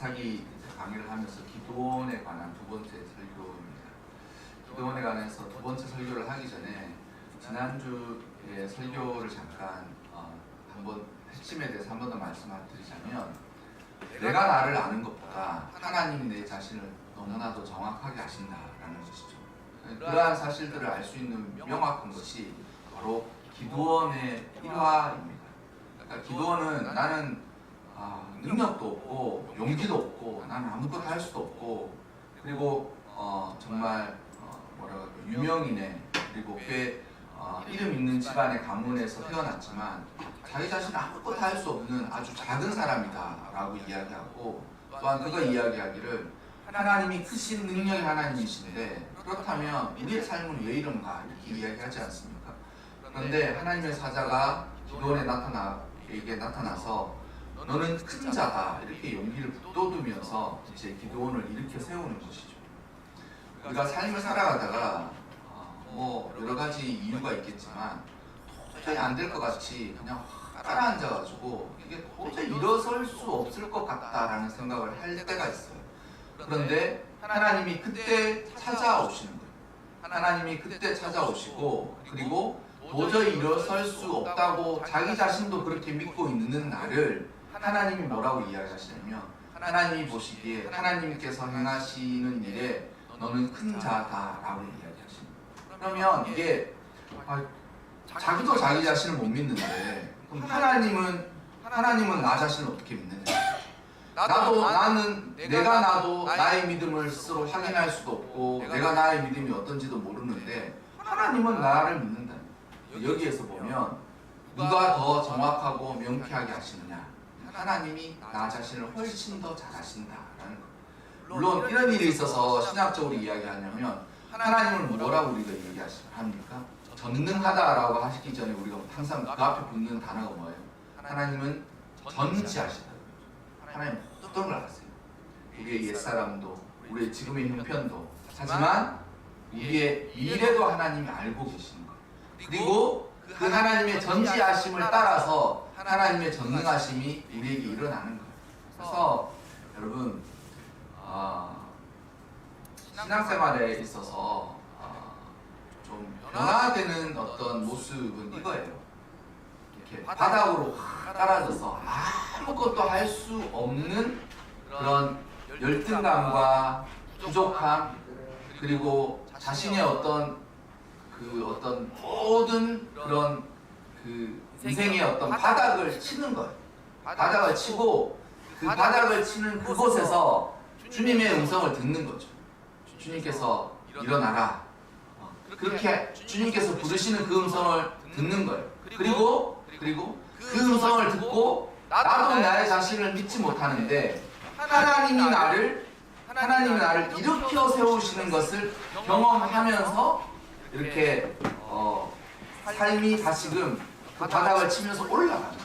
사기 강의를 하면서 기도원에 관한 두 번째 설교입니다. 기도원에 관해서 두 번째 설교를 하기 전에 지난주에 설교를 잠깐 한번 핵심에 대해서 한 번 더 말씀드리자면, 내가 나를 아는 것보다 하나님이 내 자신을 너무나도 정확하게 아신다라는 것이죠. 그러한 사실들을 알 수 있는 명확한 것이 바로 기도원의 일화입니다. 그러니까 기도원은 나는 능력도 없고 용기도 없고 나는 아무것도 할 수도 없고, 그리고 정말 유명인의, 그리고 꽤 이름 있는 집안의 가문에서 태어났지만 자기 자신은 아무것도 할 수 없는 아주 작은 사람이다 라고 이야기하고, 또한 그가 이야기하기를 하나님이 크신 능력의 하나님이신데 그렇다면 우리의 삶은 왜 이런가 이렇게 이야기하지 않습니까? 그런데 하나님의 사자가 기도원에 나타나서 너는 큰 자다 이렇게 용기를 북돋우면서 이제 기도원을 일으켜 세우는 것이죠. 우리가 삶을 살아가다가 여러 가지 이유가 있겠지만 도저히 안 될 것 같이 그냥 따라앉아가지고 이게 도저히 일어설 수 없을 것 같다라는 생각을 할 때가 있어요. 그런데 하나님이 그때 찾아오시는 거예요. 하나님이 그때 찾아오시고, 그리고 도저히 일어설 수 없다고 자기 자신도 그렇게 믿고 있는 나를 하나님이 뭐라고 이야기하시냐면, 하나님이 보시기에 하나님께서 행하시는 일에 너는 큰 자다 라고 이야기하십니다. 그러면 이게 자기도 자기 자신을 못 믿는데 그럼 하나님은 나 자신을 어떻게 믿느냐? 나도 나의 믿음을 스스로 확인할 수도 없고 내가 나의 믿음이 어떤지도 모르는데 하나님은 나를 믿는다. 여기에서 보면 누가 더 정확하고 명쾌하게 하시느냐? 하나님이 나 자신을 훨씬 더 잘 아신다라는 것. 물론 이런 일이 있어서 신학적으로 이야기하냐면 하나님은 뭐라고 우리가 얘기합니까? 전능하다라고 하시기 전에 우리가 항상 그 앞에 붙는 단어가 뭐예요? 하나님은 전지하시다. 하나님 모든 걸 아세요. 우리의 옛사람도, 우리의 지금의 형편도, 하지만 우리의 미래도 하나님이 알고 계시는 거예요. 그리고 그 하나님의 전지하심을 따라서 하나님의 전능하심이 우리에게 일어나는 거예요. 그래서 여러분, 신앙생활에 있어서 좀 변화되는 어떤 모습은 이거예요. 이렇게 바닥으로 떨어져서 아무것도 할 수 없는 그런 열등감과 부족함, 그리고 자신의 어떤 모든 그런 인생의 어떤 바닥을 치는 거예요. 바닥을 치고 그 바닥을 치는 그곳에서 주님의 음성을 듣는 거죠. 주님께서 일어나라. 그렇게 주님께서 부르시는 그 음성을 듣는 거예요. 그리고 그 음성을 듣고 나도 나의 자신을 믿지 못하는데 하나님이 나를 일으켜 세우시는 것을 경험하면서 이렇게 삶이 다시금 그 바닥을 치면서 올라가는.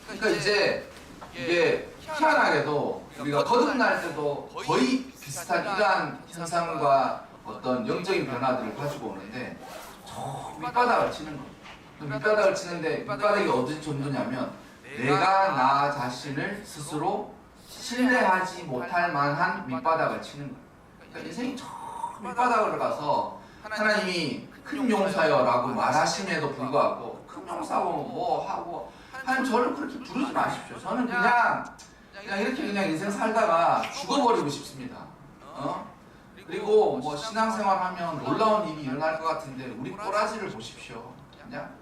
그러니까 이제 이게 희한하게도 우리가 거듭날 때도 거의 비슷한 이러한 현상과 어떤 영적인 변화들을 가지고 오는데 저 밑바닥을 치는 거예요. 밑바닥을 치는데 밑바닥이 어디 정도냐면 내가 나 자신을 스스로 신뢰하지 못할 만한 밑바닥을 치는 거예요. 그러니까 인생이 저 밑바닥을 가서 하나님이 큰 용사여 라고 말하심에도 불구하고 큰 용사고 뭐 하고 하나님 저를 그렇게 부르지 마십시오. 저는 그냥 이렇게 인생 살다가 죽어버리고 싶습니다. 그리고 뭐 신앙생활 하면 놀라운 일이 일어날 것 같은데 우리 꼬라지를 보십시오. 그냥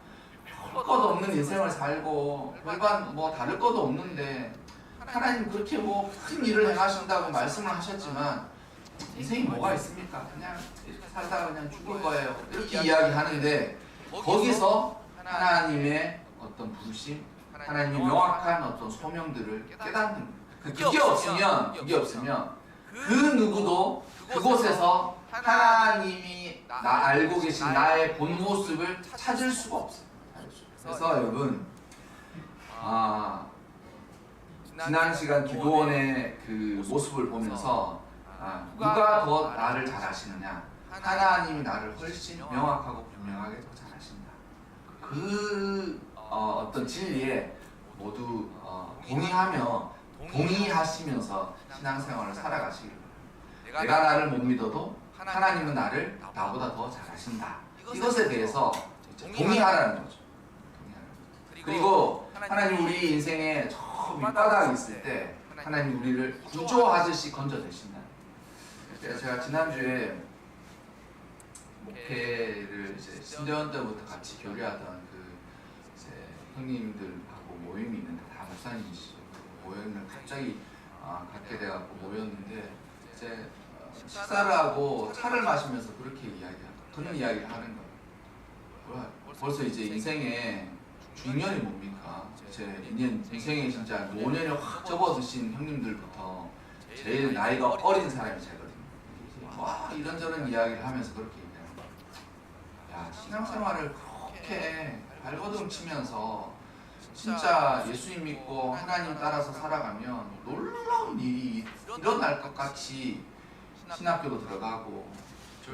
별 것 없는 인생을 살고 별반 뭐 다를 것도 없는데 하나님 그렇게 뭐 큰 일을 행하신다고 말씀을 하셨지만 인생이 뭐가 있습니까? 그냥 이렇게 살다가 그냥 죽을 거예요. 이렇게 이야기하는데 거기서 하나님의 어떤 부르심, 하나님의 명확한 어떤 소명들을 깨닫는 거예요. 그게 없으면 그 누구도 그곳에서 하나님이 알고 계신 나의 본 모습을 찾을 수가 없어요. 그래서 여러분, 지난 시간 기도원의 그 모습을 보면서 누가 더 나를 잘 아시느냐? 하나님이 나를 훨씬 명확하고 분명하게 더 잘 아신다. 그 어떤 진리에 모두 동의하며 동의하시면서 신앙생활을 살아가시길 바랍니다. 내가 나를 못 믿어도 하나님은 나를 나보다 더 잘하신다. 이것에 대해서 동의하라는 거죠. 그리고 하나님 우리 인생에 저 밑바닥에 있을 때 하나님 우리를 구조하듯이 건져내신다. 제가 지난주에 목회를 이제 신대원 때부터 같이 교류하던 그 이제 형님들하고 모임이 있는데 다 목사님이시죠. 모임을 갑자기 갖게 돼갖고 모였는데 이제 식사를 하고 차를 마시면서 그렇게 그런 이야기를 하는 거예요. 벌써 이제 인생의 중년이 뭡니까? 제 인생에 진짜 노년에 확 접어드신 형님들부터 제일 나이가 어린 사람이 제거든요. 와 이런저런 이야기를 하면서 그렇게 얘기하는 거예요. 야 신앙생활을 그렇게 발버둥 치면서 진짜 예수님 믿고 하나님 따라서 살아가면 놀라운 일이 일어날 것 같이 신학교도 들어가고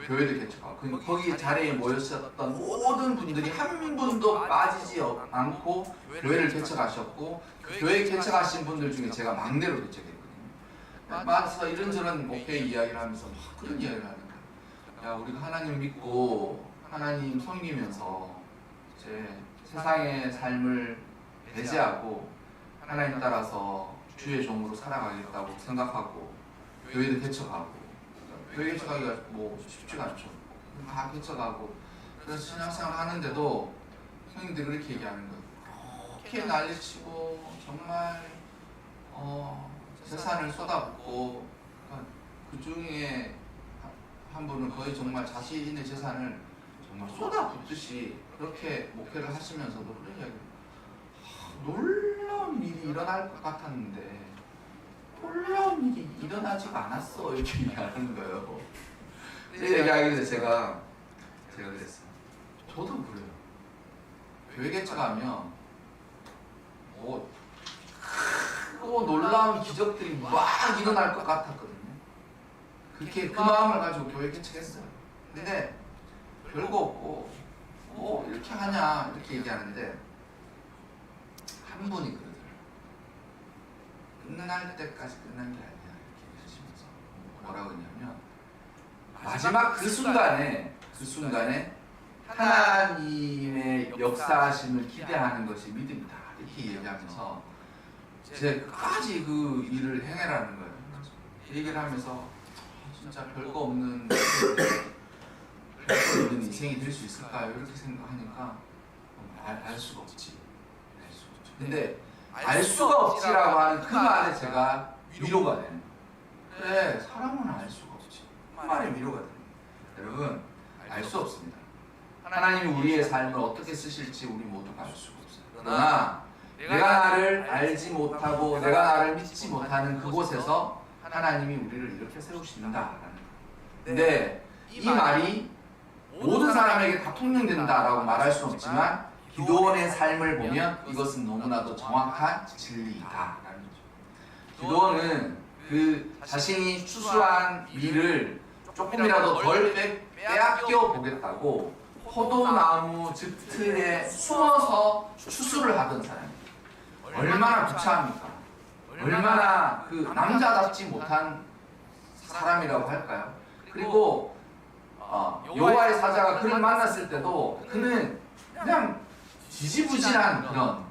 교회도 개척하고 거기 자리에 모였었던 모든 분들이 한 분도 빠지지 않고 교회를 개척하셨고 그 교회 개척하신 분들 중에 제가 막내로 개척했거든요. 맞아서 이런저런 목회 이야기를 하면서 막 그런 이야기를 하는 거예요. 야 우리가 하나님 믿고 하나님 섬기면서 이제 세상의 삶을 배제하고 하나님 따라서 주의 종으로 살아가겠다고 생각하고 교회도 개척하고 교회 개척하기가 뭐 쉽지가 않죠. 다 개척하고 그래서 신앙생활 하는데도 형님들이 그렇게 얘기하는 거예요. 그렇게 난리치고 정말 재산을 쏟아붓고 그 중에 한 분은 거의 정말 자신의 재산을 정말 쏟아붓듯이 그렇게 목회를 하시면서도 그런 이야기를 놀라운 일이 일어날 것 같았는데 놀라운 일이 일어나지가 않았어 이렇게 얘기하는 거예요. 제 얘기하길래 제가 그랬어요. 저도 그래요. 교회 개척하면 뭐 크고 놀라운 기적들이 막 일어날 것 같았거든요. 그렇게 그 마음을 가지고 교회 개척했어요. 근데 별거 없고 뭐 이렇게 하냐 이렇게 얘기하는데 한 분이 그러더라고요. 끝날 때까지 끝난 게 아니야 이렇게 하시면서 뭐라고 했냐면 마지막 그 순간에 하나님의 역사하심을 기대하는 것이 믿음이다 이렇게 얘기하면서 이제 끝까지 그 일을 행해라는 거예요. 얘기를 하면서 진짜 별거 없는 인생이 될 수 있을까요? 이렇게 생각하니까 알 수가 없지. 근데 알 수가 없지라고 하는 그 말에 제가 위로가 되는 거예요. 그래 사람은 알 수가 없지. 그 말에 위로가 되는 거예요. 여러분 알 수 없습니다. 하나님이 우리의 삶을 어떻게 쓰실지 우리 모두가 알 수가 없어요. 그러나 내가 나를 알지 못하고 내가 나를 믿지 못하는 그곳에서 하나님이 우리를 이렇게 세우신다라는 거예요. 근데 이 말이 모든 사람에게 다 통용된다라고 말할 수는 없지만 기도원의 삶을 보면 이것은 너무나도 정확한 진리이다라는 거죠. 기도원은 그 자신이 추수한 밀을 조금이라도 덜 빼앗겨 보겠다고 포도나무 즙틀에 숨어서 추수를 하던 사람이에요. 얼마나 부차합니까? 얼마나 그 남자답지 못한 사람이라고 할까요? 그리고 여호와의 사자가 그를 만났을 때도 그는 그냥 지지부진한 그런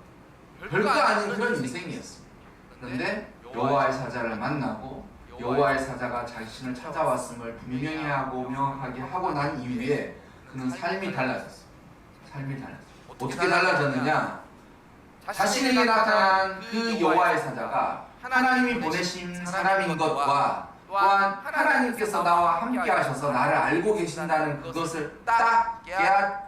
별거 아닌 그런 인생이었습니다. 그런데 여호와의 사자를 만나고 여호와의 사자가 자신을 찾아왔음을 분명히 하고 명확하게 하고 난 이후에 그는 삶이 달라졌어요. 삶이 달라졌어요. 어떻게 달라졌느냐? 자신에게 나타난 그 여호와의 사자가 하나님이 보내신 사람인 것과 또한 하나님께서 나와 함께 하셔서 나를 알고 계신다는 그것을 딱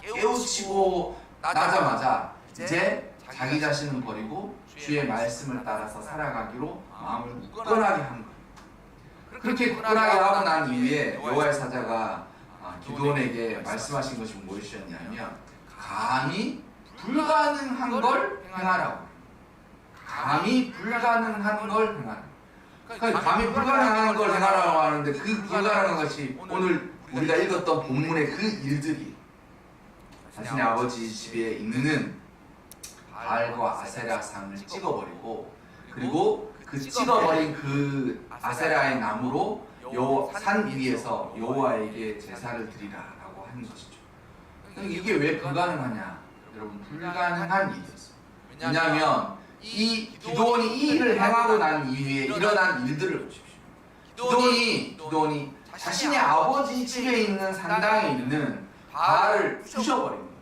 깨우치고 나자마자 이제 자기 자신을 버리고 주의 말씀을 따라서 살아가기로 마음을 굳건하게 한 거예요. 그렇게 굳건하게 하고 난 이후에 여호와의 사자가 기드온에게 말씀하신 것이 무엇이었냐면 감히 불가능한 걸 행하라고. 감히 불가능한 걸 행하라. 그러니까 감히 불가능한 걸 행하라고 하는데 그 불가능한 것이 오늘 우리가 읽었던 본문의 그 일들이 자신의 아버지 집에 있는 바알과 아세라 상을 찍어버리고 그리고 그 찍어버린 그 아세라의 나무로 요 산 위에서 여호와에게 제사를 드리라라고 하는 것이죠. 이게 왜 불가능하냐? 여러분, 불가능한 일이었어요. 왜냐하면 이 기드온이 이 일을 행하고 난 이후에 일어난 일들을 보십시오. 기드온이 자신의 아버지 집에 있는 산당에 있는 바알을 부셔버린 거예요.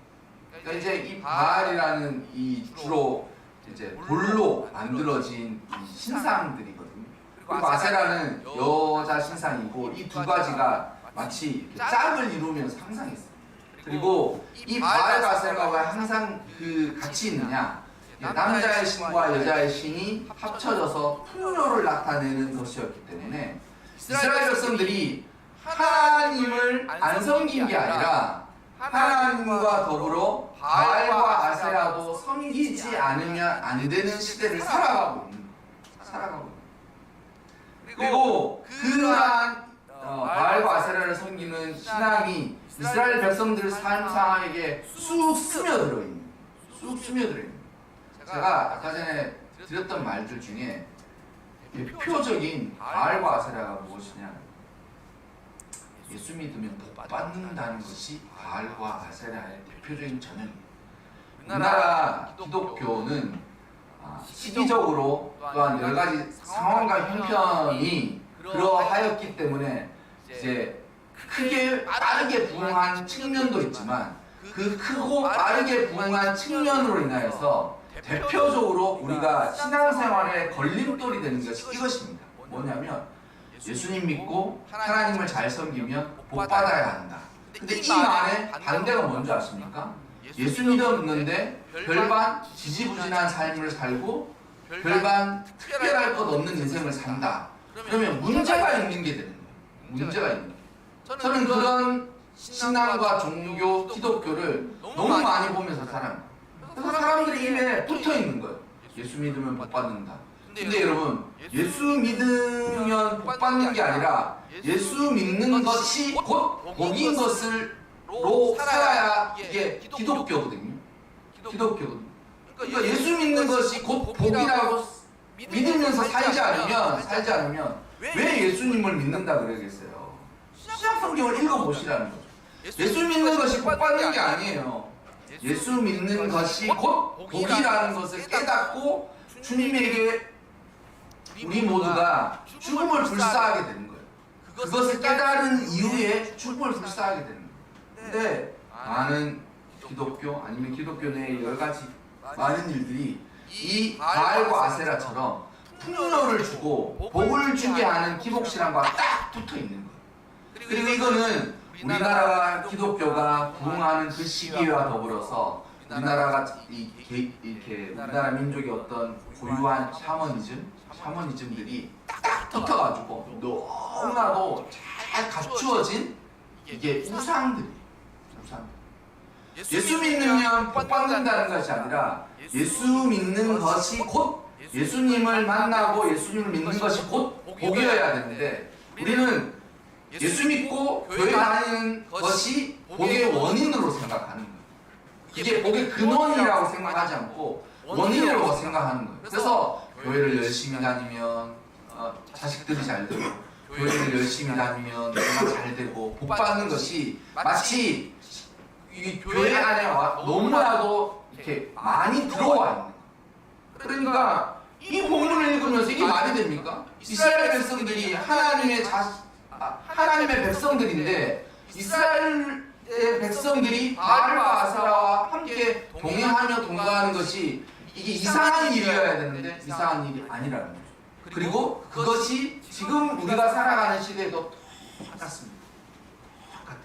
그러니까 이제 이 바알이라는 이 주로 이제 돌로 만들어진 이 신상들이거든요. 그리고 아세라는 여자 신상이고, 이 두 가지가 마치 짝을 이루면서 항상 있어요. 그리고 이 바알과 아세라가 왜 항상 그 같이 있느냐? 남자의 신과 여자의 신이 합쳐져서 풍요를 나타내는 것이었기 때문에 이스라엘 백성들이 하나님을 안 섬긴 게 아니라 하나님과 더불어 바알과 아세라도 섬기지 않으면 안 되는 시대를 살아가고 있는 거예요. 그리고 그러한 바알과 아세라를 섬기는 신앙이 이스라엘 백성들 삶 상황에게 쑥 스며들어 있는 거예요. 제가 아까 전에 드렸던 말들 중에 대표적인 바알과 아세라가 무엇이냐? 예수 믿으면 복 받는다는 것이 바알과 아세라의 대표적인 전형입니다. 우리나라 기독교는 시기적으로 또한 여러 가지 상황과 형편이 그러하였기 때문에 이제 크게 빠르게 부흥한 측면도 있지만, 그 크고 빠르게 부흥한 측면으로 인하여서 대표적으로 우리가 신앙생활에 걸림돌이 되는 것이 이것입니다. 뭐냐면 예수님 믿고 하나님을 잘 섬기면 복 받아야 한다. 근데 이 말의 반대가 뭔지 아십니까? 예수 믿었는데 별반 지지부진한 삶을 살고 별반 특별할 것 없는 인생을 산다. 그러면 문제가 있는 게 되는 거예요. 문제가 있는 거예요. 저는 그런 신앙과 종교, 기독교를 너무 많이 보면서 살아요. 그래서 사람들이 입에 붙어 있는 거예요. 예수 믿으면 복 받는다. 근데 여러분, 예수 믿으면 복 받는 게 아니라 예수 믿는 것이 곧 복인 것으로 살아야 이게 기독교거든요. 그러니까 예수 믿는 것이 곧 복이라고 믿으면서 살지 않으면 왜 예수님을 믿는다 그러겠어요? 신약 성경을 읽어보시라는 거죠. 예수 믿는 것이 복 받는 게 아니에요. 예수 믿는 것이 곧 복이라는 것을 깨닫고 주님에게 우리 모두가 죽음을 불사하게 되는 거예요. 그것을 깨달은 이후에 죽음을 불사하게 되는 거예요. 근데 많은 기독교 아니면 기독교 내의 여러 가지 많은 일들이 이 바알과 아세라처럼 풍요를 주고 복을 주게 하는 기복신앙과 딱 붙어 있는 거예요. 그리고 이거는 우리나라가 기독교가 부흥하는 그 시기와 더불어서 우리나라가 이렇게 우리나라 민족의 어떤 고유한 샤머니즘들이 딱 붙어가지고 너무나도 잘 갖추어진 이게 우상들이에요. 예수 믿으면 복 받는다는 것이 아니라 예수 믿는 것이 곧 예수님을 만나고 예수님을 믿는 것이 곧 복이어야 되는데, 우리는 예수 믿고 교회 다니는 것이 복의 원인으로 생각하는 거예요. 이게 복의 근원이라고 생각하지 않고 원인이라고 생각하는 거예요. 그래서 교회를 열심히 다니면 자식들이 잘 되고, 교회를 열심히 다니면 내가 잘 되고 복 받는 것이 마치 이 교회 안에 너무나도 이렇게 많이 들어와 있는 거예요. 그러니까 이 본문을 읽으면서 이게 말이 됩니까? 이스라엘 백성들이 하나님의 백성들인데, 이스라엘의 백성들이 바알과 아세라와 함께 동행하며 동거하는 것이 이게 이상한 일이어야 되는데 이상한 일이 아니라는 거죠. 그리고 그것이 지금 우리가 살아가는 시대에도 똑같습니다. 똑같아요.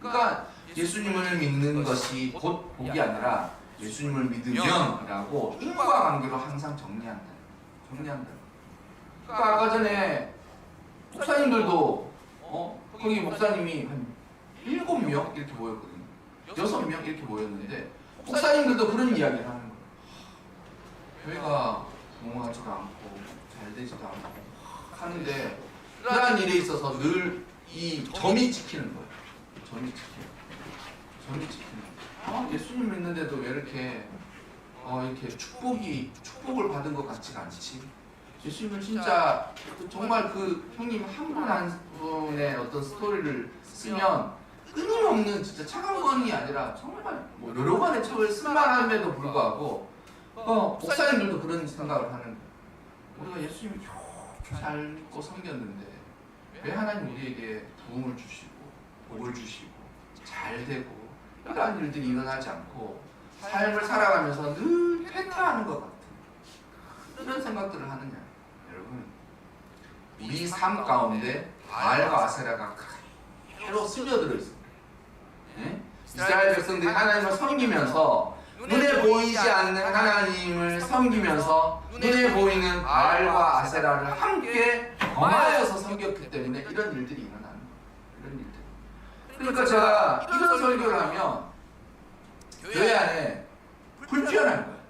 그러니까 예수님을 믿는 것이 곧 복이 아니라 예수님을 믿으면이라고 인과관계로 항상 정리한다. 그러니까 아까 전에 목사님들도 거기 목사님이 한 7명 이렇게 모였거든요. 6명 이렇게 모였는데 목사님들도 그런 이야기를 하는 거예요. 교회가 공허하지도 않고 잘 되지도 않고 하는데 그러한 일에 있어서 늘 이 점이 찍히는 거예요. 점이 찍히는 거예요. 예수님 믿는데도 왜 이렇게 이렇게 축복을 받은 것 같지가 않지. 예수님은 진짜 정말 그 형님 한 분 한 분의 어떤 스토리를 쓰면 끊임없는 진짜 차가운이 아니라 정말 뭐 여러 권의 책을 쓸만함에도 불구하고 목사님들도 그런 생각을 하는 거예요. 우리가 예수님을 이렇게 잘 믿고 섬겼는데 왜 하나님 우리에게 부흥을 주시고 복을 주시고 잘 되고 이러한 일들이 일어나지 않고 삶을 살아가면서 늘 패퇴하는 것 같은 이런 생각들을 하느냐. 여러분, 우리 삶 가운데 바알과 아세라가 그대로 스며들어 있습니다. 네? 이스라엘 백성들이 하나님을 섬기면서 눈에 보이지 않는 하나님을 섬기면서 눈에 보이는 바알과 아세라를 함께 범하여서 섬겼기 때문에 이런 일들이 일어나는 거예요. 이런 일들. 그러니까 제가 이런 설교를 하면 교회 안에 불편한 거예요.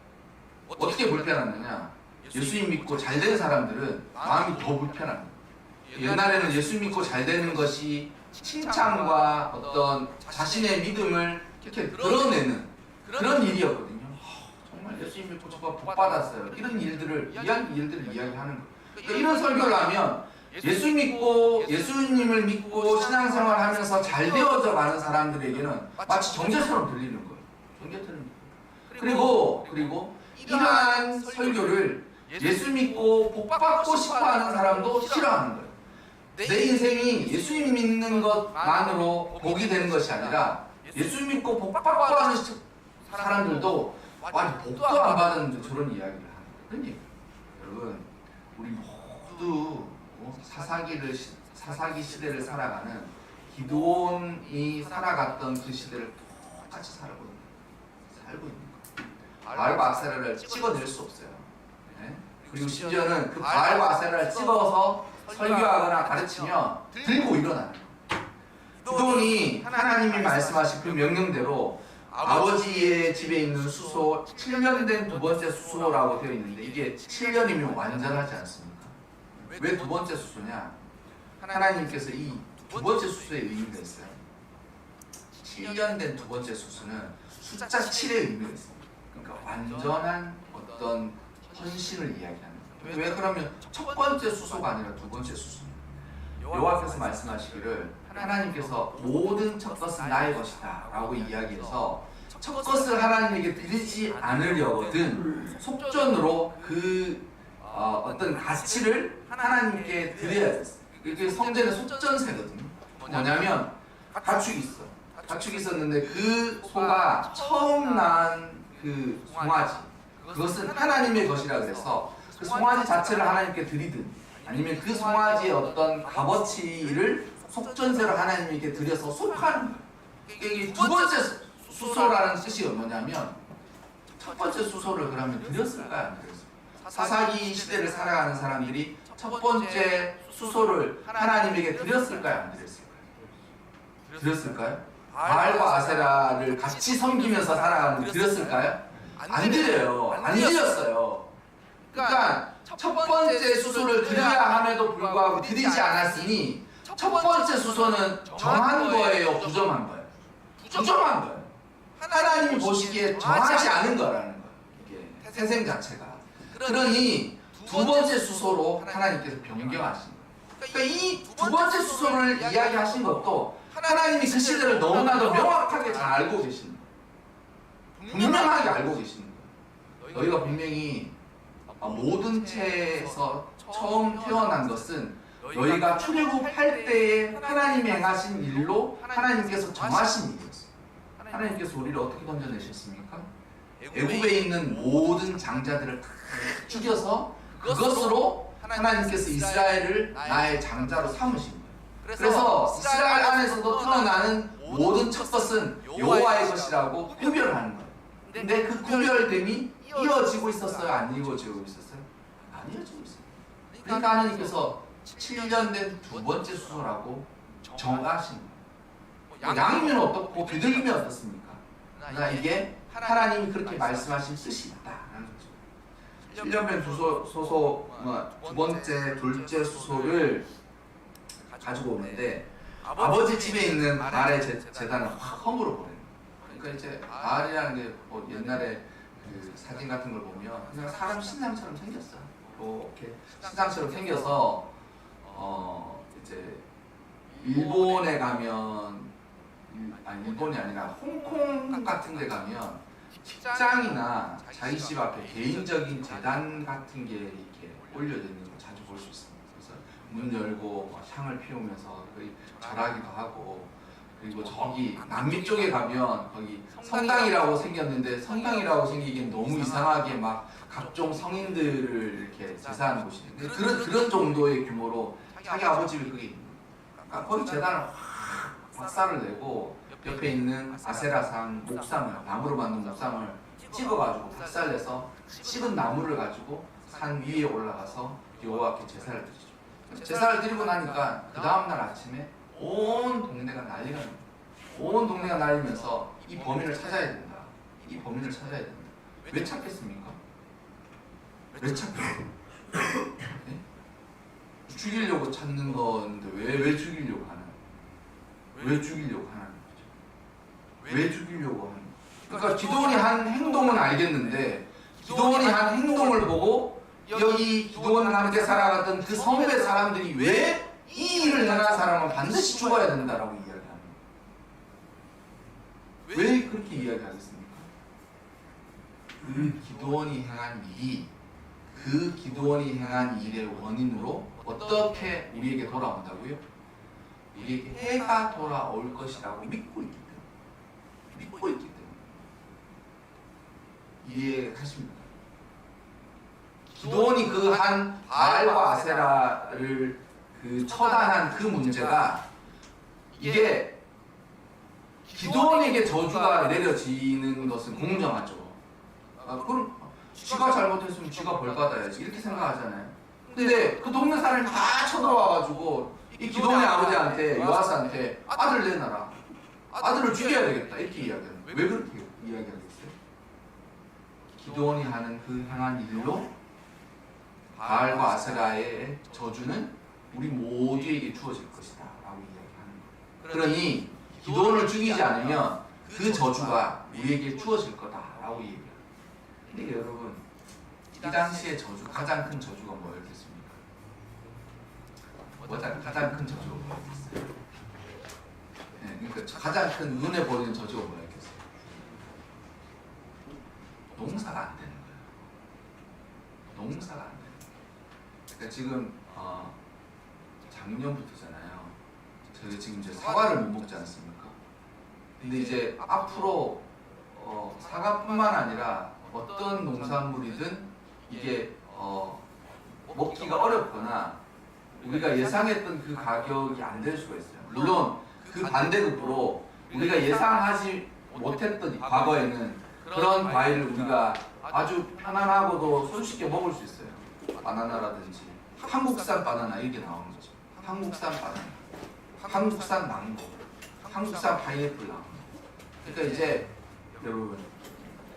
어떻게 불편하느냐? 예수님 믿고 잘 된 사람들은 마음이 더 불편한 거예요. 옛날에는 예수 믿고 잘 되는 것이 칭찬과 어떤 자신의 믿음을 이렇게 드러내는 그런 일이었거든요. 정말 예수님 믿고 저가 복 받았어요. 이런 일들을 이야기하는 거예요. 그러니까 이런 설교를 하면 예수님을 믿고 신앙생활하면서 잘 되어져 가는 사람들에게는 마치 정죄처럼 들리는 거예요. 정죄처럼. 그리고 이러한 설교를 예수 믿고 복 받고 싶어하는 사람도 싫어하는 거예요. 내 인생이 예수님 믿는 것만으로 복이 되는 것이 아니라 예수 믿고 복 받고 하는 사람들도 복도 안 받았는데 저런 이야기를 하는 거예요. 여러분, 우리 모두 사사기 시대를 살아가는 기드온이 살아갔던 그 시대를 똑같이 살고 있는 거예요. 바알과 아세라를 찍어낼 수 없어요. 네? 그리고 심지어는 그 바알과 아세라를 찍어서 설교하거나 가르치면 들고 일어나는 거예요. 기드온이 하나님이 말씀하신 그 명령대로 아버지의 집에 있는 수소 7년 된 두 번째 수소라고 되어 있는데 이게 7년이면 완전하지 않습니까? 왜 두 번째 수소냐? 하나님께서 이 두 번째 수소의 의미가 있어요. 7년 된 두 번째 수소는 숫자 7의 의미가 있습니다. 그러니까 완전한 어떤 헌신을 이야기하는 거예요. 왜 그러면 첫 번째 수소가 아니라 두 번째 수소입니다. 여호와께서 말씀하시기를 하나님께서 모든 첫 것은 나의 것이다 라고 이야기해서 첫 것을 하나님에게 드리지 않으려거든 속전으로 그 어떤 가치를 하나님께 드려야 됐어요. 이게 성전의 속전세거든요. 뭐냐면 가축이 있어. 가축이 있었는데 그 소가 처음 낳은 그 송아지 그것은 하나님의 것이라 그래서 그 송아지 자체를 하나님께 드리든 아니면 그 송아지의 어떤 값어치를 속전세로 하나님께 드려서 속하는 거예요. 이게 두 번째 수소라는 뜻이 뭐냐면 첫 번째 수소를 그러면 드렸을까요? 안 드렸을까요? 사사기 시대를 살아가는 사람들이 첫 번째 수소를 하나님에게 드렸을까요? 안 드렸을까요? 드렸을까요? 바알과 아세라를 같이 섬기면서 살아가는 드렸을까요? 안 드려요. 안 드렸어요. 그러니까 첫 번째 수소를 드려야 함에도 불구하고 드리지 않았으니 첫 번째 수소는 정한 거예요? 부정한 거예요? 부정한 거예요. 하나님이 보시기에 정하지 않은 거라는 거예요. 이게 태생 자체가. 그러니 두 번째 수소로 하나님께서 변경하신 거예요. 그러니까 이 두 번째 수소를 이야기하신 것도 하나님이 그 시대를 너무나도 명확하게 잘 알고 계신 거예요. 분명하게 알고 계신 거예요. 너희가 분명히 모든 채에서 처음 태어난 것은 너희가 출애굽할 때에 하나님이 행하신 일로 하나님께서 정하신 일이었어요. 하나님께서 우리를 어떻게 건져내셨습니까? 애굽에 있는 모든 장자들을 다 죽여서 그것으로 하나님께서 이스라엘을 나의 장자로 삼으신 거예요. 그래서 이스라엘 안에서도 태어나는 모든 첫 것은 여호와의 것이라고 구별하는 거예요. 근데 그 구별됨이 이어지고 있었어요? 안 이어지고 있었어요? 안 이어지고 있어요. 그러니까 하나님께서 7년 된 두 번째 수소라고 정하신 거예요. 양이면 어떻고 비둘기면 어떻습니까? 그러나 이게 하나님이 그렇게 말씀하신 뜻이 있다라는 거죠. 7년 된 두 번째, 둘째 수소를 가지고 오는데 아버지 집에 있는 바알의 제단을 확 허물어 버려요. 그러니까 이제 바알이라는 게 옛날에 그 사진 같은 걸 보면 그냥 사람 신상처럼 생겼어. 이렇게 신상처럼 생겨서 이제 일본에 가면 아니 일본이 아니라 홍콩 같은 데 가면 직장이나 자기 집 앞에 개인적인 재단 같은 게 이렇게 올려져 있는 걸 자주 볼 수 있습니다. 그래서 문 열고 향을 피우면서 거의 절하기도 하고, 그리고 저기 남미 쪽에 가면 거기 성당이라고 생겼는데 성당이라고 생기기엔 너무 이상하게 막 각종 성인들을 이렇게 제사하는 곳인데 그런 정도의 규모로 자기 아버지 집이 그게 있는 거예요. 그러니까 거기 재단을 확 박살을 내고 옆에 있는 아세라상 목상을, 나무로 만든 목상을 찍어가지고 박살내서 찍은 나무를 가지고 산 위에 올라가서 여호와께 제사를 드리죠. 제사를 드리고 나니까 그 다음날 아침에 온 동네가 난리가 납니다. 온 동네가 날리면서 이 범인을 찾아야 된다. 이 범인을 찾아야 된다. 왜 찾겠습니까? 왜 찾겠어요? 네? 죽이려고 찾는 건데 왜 죽이려고 하는? 왜 죽이려고 하는 거죠? 왜 죽이려고 하는? 그러니까 기도원이 한 행동은 알겠는데 기도원이 한 행동을 보고 여기 기도원과 함께 살아갔던 그 성읍의 사람들이 왜 이 일을 행한 사람은 반드시 죽어야 된다라고 이야기하는 거예요. 왜 그렇게 이야기하겠습니까? 그 기도원이 행한 일이 그 기도원이 행한 일의 원인으로 어떻게 우리에게 돌아온다고요? 우리에게 해가 돌아올 것이라고 믿고 있기 때문에. 믿고 있기 때문에. 이해하십니까? 기도원이 그 한 바알과 아세라를 그 처단한 그 문제가 이게 기도원에게 저주가 내려지는 것은 공정하죠. 그럼 쥐가 잘못했으면 쥐가 벌 받아야지 이렇게 생각하잖아요. 근데 그 동네 사람이 다 쳐들어와가지고 이 기도원의 아버지한테 요아스한테 아들 내놔라, 아들을 죽여야 되겠다 이렇게 이야기하는 거예요. 왜 그렇게 이야기하겠어요? 기도원이 하는 그 행한 일로 바알과 아세라의 저주는 우리 모두에게 주어질 것이다 라고 이야기하는 거예요. 그러니 기도원을 죽이지 않으면 그 저주가 우리에게 주어질 거다 라고 얘기해요. 근데 여러분, 이 당시의 저주, 가장 큰 저주가 뭐였겠습니까? 가장 큰 저주가 뭐였겠어요? 네, 그러니까 가장 큰 눈에 보이는 저주가 뭐였겠어요? 농사가 안 되는 거예요. 농사가 안 되는 거예요. 그러니까 지금 작년부터잖아요. 저희 지금 이제 사과를 못 먹지 않습니까? 근데 이제 앞으로 사과뿐만 아니라 어떤 농산물이든 이게 먹기가 어렵거나 우리가 예상했던 그 가격이 안 될 수가 있어요. 물론 그 반대급부로 우리가 예상하지 못했던 과거에는 그런 과일을 우리가 아주 편안하고도 손쉽게 먹을 수 있어요. 바나나라든지 한국산 바나나 이렇게 나오는 거죠. 한국산 바나나, 한국산 망고, 한국산 파인애플 나오는 거죠. 그러니까 이제 여러분,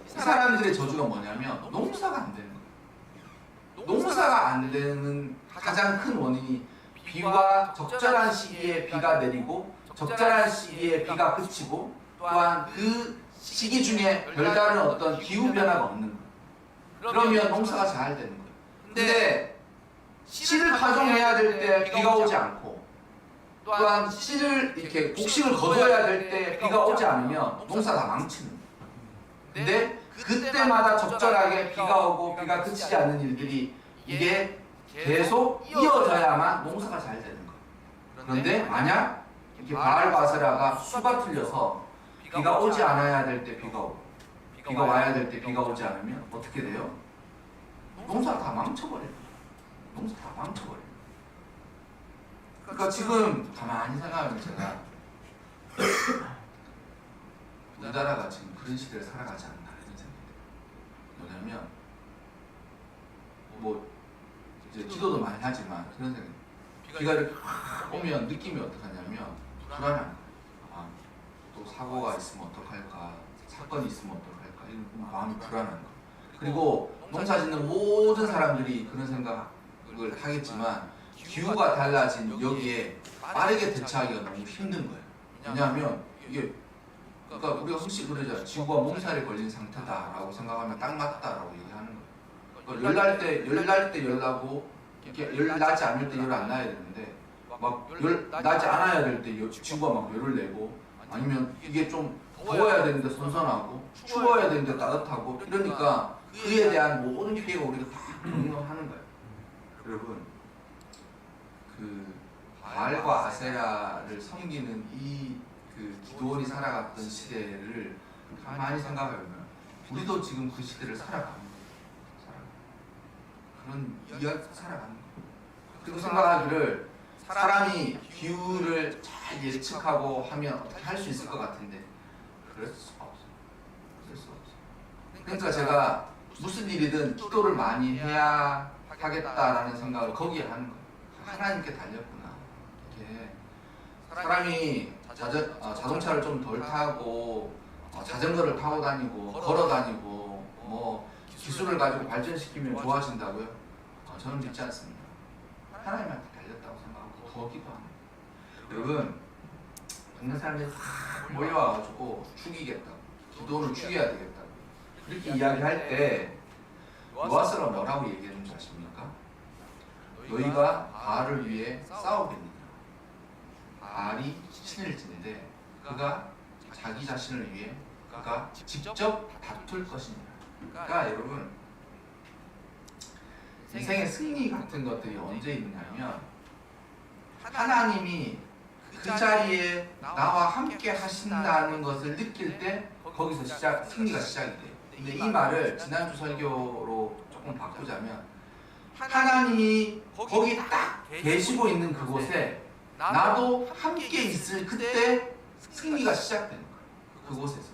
이 사람들의 저주가 뭐냐면 농사가 안 되는 거예요. 농사가 안 되는 가장 큰 원인이 비와 적절한 시기에 비가 내리고 적절한 시기에 비가 그치고 또한 그 시기 중에 별다른 어떤 기후 변화가 없는 거예요. 그러면 농사가 잘 되는 거예요. 근데 씨를 파종해야 될 때 비가 오지 않고 또한 씨를 이렇게 곡식을 거둬야 될 때 비가 오지 않으면 농사 다 망치는 거예요. 근데 그때마다 적절하게 비가 오고 비가 그치지 않는 일들이 이게 계속 이어져야만 농사가 잘 되는 거예요. 그런데 만약 이렇게 바알과 아세라가 수가 틀려서 비가 오지 않아야 될 때 비가 오고 비가 와야 될 때 비가 오지 않으면 어떻게 돼요? 농사가 다 망쳐버려요. 농사 다 망쳐버려요. 그러니까 지금 가만히 생각하면 제가 우리나라가 지금 그런 시대를 살아가지 않나 이런 생각이 들어요. 뭐냐면 뭐 이제 기도도 많이 하지만 그런 생각이 비가 이렇게 오면 느낌이 어떡하냐면 불안한 거예요. 또 사고가 있으면 어떡할까, 사건이 있으면 어떡할까 이런 마음이 불안한 거예요. 그리고 농사 짓는 모든 사람들이 그런 생각을 하겠지만 기후가 달라진 여기에 빠르게 대처하기가 너무 힘든 거예요. 왜냐하면 이게 그러니까 우리가 혹시 그러잖아. 지구가 몸살에 걸린 상태다라고 생각하면 딱 맞다라고 얘기하는 거예요. 그러니까 열날 때 열나고 이렇게 열 나지 않을 때 열 안 나야 되는데 막 열 나지 않아야 될 때 지구가 막 열을 내고 아니면 이게 좀 더워야 되는데 선선하고 추워야 되는데 따뜻하고 이러니까 그에 대한 모든 피해가 우리가 다 공유하는 거예요. 여러분 그 바알과 아세라를 섬기는 이 그 기드온이 살아갔던 시대를 가만히 생각해보면 우리도 지금 그 시대를 살아가는 거예요. 그런 이야기 살아가는 거예요. 그리고 생각하기를 사람이 기후를 잘 예측하고 하면 어떻게 할 수 있을 것 같은데 그럴 수가 없어요. 그럴 수가 없어요. 그러니까 제가 무슨 일이든 기도를 많이 해야 하겠다라는 생각을 거기에 하는 거예요. 하나님께 달렸구나. 이게 사람이 자동차를 좀 덜 타고 자전거를 타고 다니고 걸어 다니고 뭐 기술을 가지고 발전시키면 좋아하신다고요? 저는 믿지 않습니다. 하나님한테 달렸다고 생각하고 더 기도합니다. 여러분 동네 사람들이 모여와가지고 죽이겠다고 기도를 죽여야 되겠다고 이렇게 이야기할 때 요아스가 뭐라고 얘기했는지 아십니까? 너희가 바알을 위해 싸우겠느냐. 바알이 신을 지는데 그가 자기 자신을 위해 그가 직접 다툴 것이니라. 그러니까 여러분 인생의 승리 같은 것들이 언제 있느냐면 하나님이 그 자리에 나와 함께 하신다는 것을 느낄 때 거기서 승리가 시작이 돼요. 근데 이 말을 지난주 설교로 조금 바꾸자면 하나님이 거기 딱 계시고 있는 그곳에 나도 함께 있을 그때 승리가 시작되는 거예요. 그곳에서.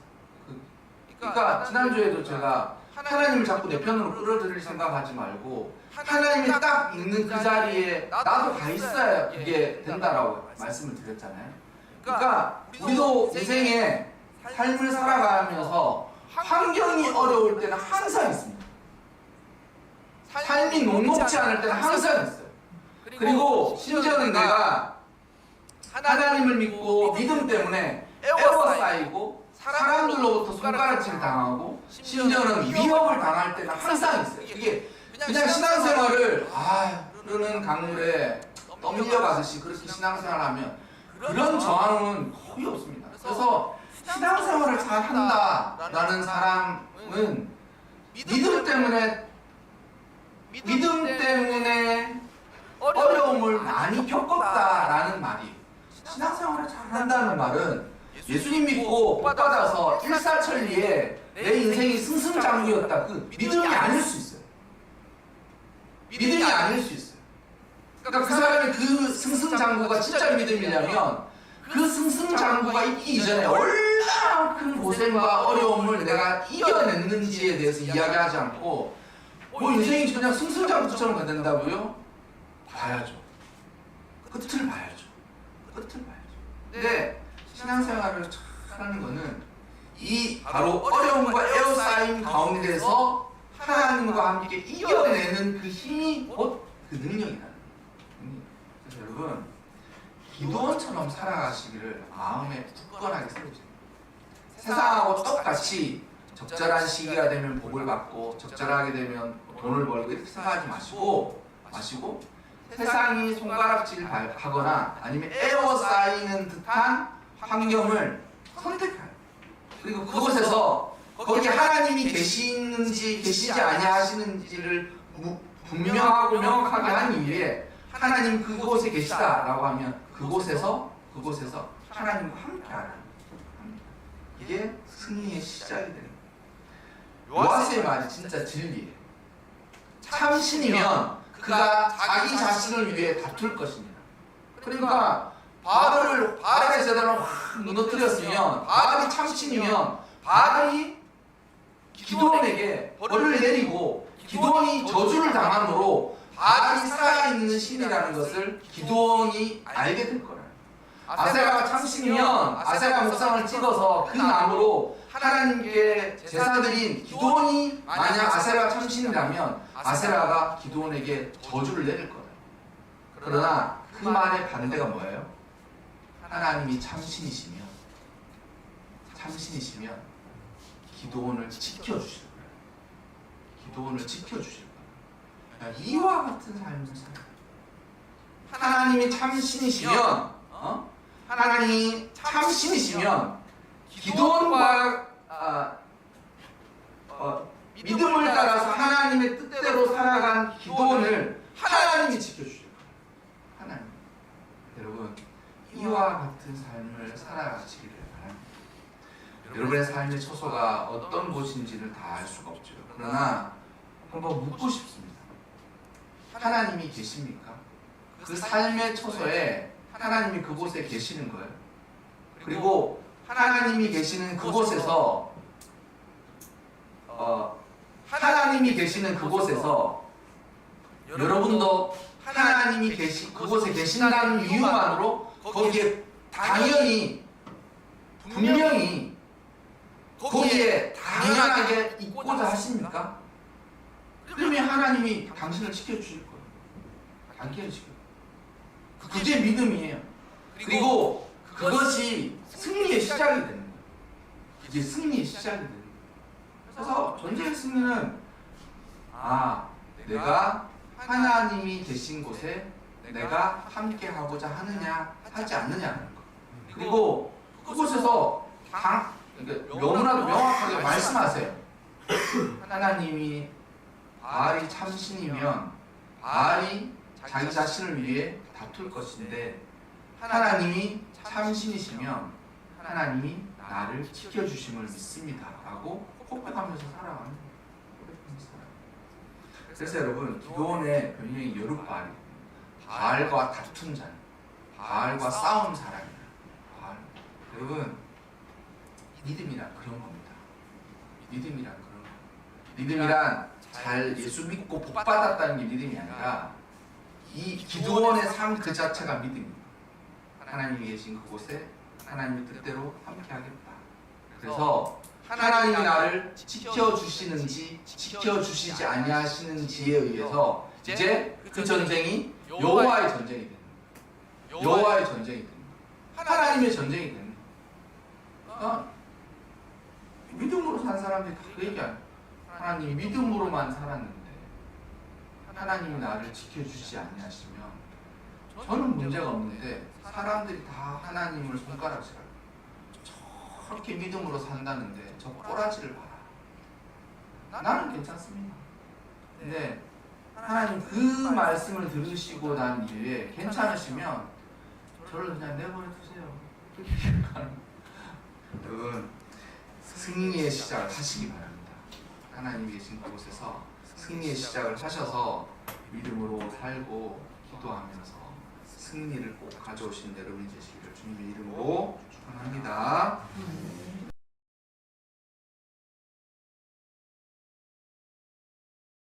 그러니까 지난주에도 제가 하나님을 자꾸 내 편으로 끌어들일 생각하지 말고 하나님이 딱 있는 그 자리에 나도 가 있어야 그게 된다라고 말씀을 드렸잖아요. 그러니까 우리도 인생에 삶을 살아가면서 환경이 어려울 때는 항상 있습니다. 삶이 녹록지 않을 때는 항상 있어요. 그리고 심지어는 내가 하나님을 믿고 믿음 때문에 에워싸이고 사람들로부터 손가락질 당하고 심지어는 위협을 당할 때는 항상 있어요. 이게 그냥 신앙생활을 흐르는 강물에 떠밀려가듯이 그렇게 신앙생활하면 그런 저항은 거의 없습니다. 그래서 신앙생활을 잘 한다라는 사람은 믿음 때문에 어려움을 많이 겪었다라는 말이에요. 신앙생활을 잘 한다는 말은 예수님 믿고 복 받아서 일사천리에 내 인생이 승승장구였다. 그 믿음이 아닐 수 있어요. 믿음이 아닐 수 있어요. 그러니까 그 사람의 그 승승장구가 진짜 믿음이냐면 그 승승장구가 있기 이전에 얼마나 큰 고생과 어려움을 내가 이겨냈는지에 대해서 이야기하지 않고 뭐 인생이 그냥 승승장구처럼 된다고요? 봐야죠. 끝을 봐야죠. 근데 신앙생활을 하는 거는 이 바로 어려움과 에워싸임 가운데서 하나님과 함께 이겨내는 그 힘이 곧 그 능력이라는 거예요. 그래서 여러분 기도원처럼 살아가시기를 마음에 굳건하게 세우세요. 세상하고 똑같이 적절한 시기가 되면 복을 받고 적절하게 되면 돈을 벌고 이렇게 생각하지 마시고 세상이 손가락질 하거나 아니면 에워싸이는 듯한 환경을 선택해요. 그리고 그곳에서 거기 하나님이 계시는지 계시지 아니하시는지를 분명하고 명확하게 한 이후에 하나님 그곳에 계시다라고 하면 그곳에서 하나님과 함께하라. 이게 승리의 시작이 되는 거예요. 요아스의 말이 진짜 진리예요. 참신이면 그가 자기 자신을 위해 다툴 것입니다. 그러니까 바알의 제단을 확 무너뜨렸으면 바알이 참신이면 바알이 기드온에게 벌을 내리고 기드온이 저주를 당함으로 바알이 살아있는 신이라는 것을 기드온이 알게 될 거예요. 아세라가 참신이면 아세라 목상을 찍어서 그 나무로 하나님께 제사드린 기드온이 만약 아세라가 참신이라면 아세라가 기드온에게 저주를 내릴 거예요. 그러나 그 말의 반대가 뭐예요? 하나님이 참신이시면 참신이시면 기도원을 지켜주실 거예요. 기도원을 지켜주실 거예요. 이와 같은 삶을 살아요. 하나님이 참신이시면 하나님이 참신이시면 기도원과 믿음을 따라서 하나님의 뜻대로 살아간 기도원을 하나님이 지켜주실 거예요. 하나님. 여러분, 이와 같은 삶을 살아가시기를 바랍니다. 여러분의 삶의 처소가 어떤 곳인지를 다 알 수가 없죠. 그러나 한번 묻고 싶습니다. 하나님이 계십니까? 그 삶의 처소에 하나님이 그곳에 계시는 거예요. 그리고 하나님이 계시는 그곳에서 하나님이 계시는 그곳에서 여러분도 하나님이 그곳에 계신다는 이유만으로 거기에 당연히 분명히 거기에 당연하게 있고자 하십니까? 그러면 하나님이 당신을 지켜주실 거예요. 당연히 지켜요. 그게 믿음이에요. 그리고 그것이 승리의 시작이 되는 거예요. 그게 승리의 시작이 되는 거예요. 그래서 전쟁의 승리는 내가 하나님이 계신 곳에 내가 함께 하고자 하느냐 하지 않느냐는 거. 그리고 그곳에서 너무나도 명확하게 말씀하세요. 하나님이 바알이 참신이면 바알이 자기 자신을 위해 다툴 것인데 하나님이 참신이시면 하나님이 나를 지켜주심을 믿습니다 라고 고백하면서 살아가는 거예요. 그래서 여러분, 기도원의 별명이 여룻바알이, 바알과 다툰 자는, 바알과 싸운 사람이에요. 바알. 여러분, 믿음이란 그런 겁니다. 믿음이란 그런 거예요. 믿음이란 잘 예수 믿고 복 받았다는 게 믿음이 아니라 이 기도원의 삶 그 자체가 믿음입니다. 하나님이 계신 그곳에 하나님의 뜻대로 함께 하겠다. 그래서 하나님이 나를 지켜주시는지 지켜주시지 아니하시는지에 의해서 이제 그 전쟁이 여호와의 전쟁이 되는 거예요. 여호와의 전쟁이 되는 거예요. 하나님의 전쟁이 되는 거예요. 믿음으로 산 사람들이 다 그 얘기야. 하나님 믿음으로만 살았는데 하나님이 나를 지켜주시지 아니하시면 저는 문제가 없는데 사람들이 다 하나님을 손가락질하고 저렇게 믿음으로 산다는데 저 꼬라지를 봐라. 나는 괜찮습니다. 근데 하나님 그 말씀을 들으시고 난 이후에 괜찮으시면 저를 그냥 내버려 두세요. 여러분, 승리의 시작을 하시기 바랍니다. 하나님이 계신 그곳에서 승리의 시작을 하셔서 믿음으로 살고 기도하면서 승리를 꼭 가져오신 여러분이 되시기를 주님의 이름으로